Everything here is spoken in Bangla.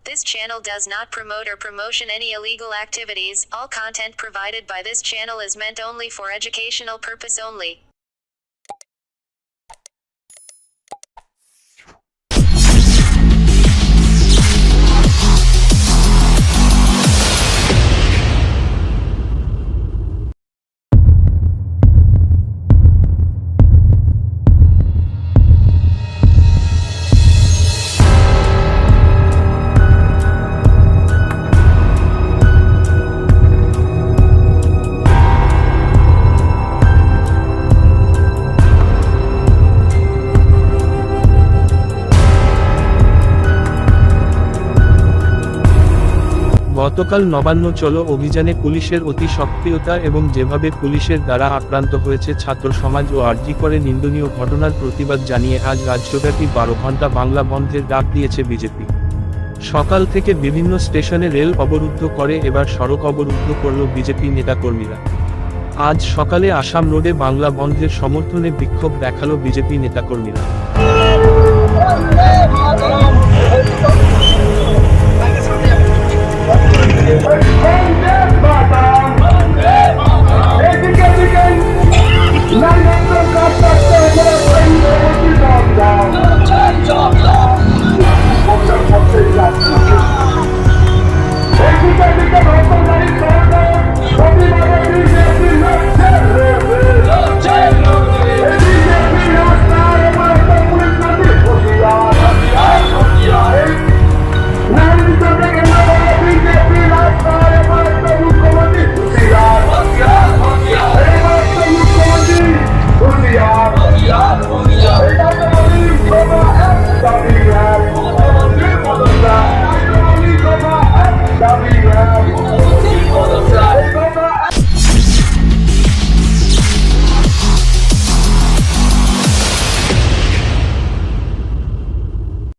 This channel does not promote or promotion any illegal activities. All content provided by this channel is meant only for educational purpose only. গতকাল নবান্ন চলো অভিযানে পুলিশের অতি সক্রিয়তা এবং যেভাবে পুলিশের দ্বারা আক্রান্ত হয়েছে ছাত্র সমাজ ও আরজি করে নিন্দনীয় ঘটনার প্রতিবাদ জানিয়ে আজ রাজ্যব্যাপী 12 ঘণ্টা বাংলা বন্ধের ডাক দিয়েছে বিজেপি। সকাল থেকে বিভিন্ন স্টেশনে রেল অবরুদ্ধ করে এবার সড়ক অবরুদ্ধ করল বিজেপি নেতাকর্মীরা। আজ সকালে আসাম রোডে বাংলা বন্ধের সমর্থনে বিক্ষোভ দেখালো বিজেপি নেতাকর্মীরা।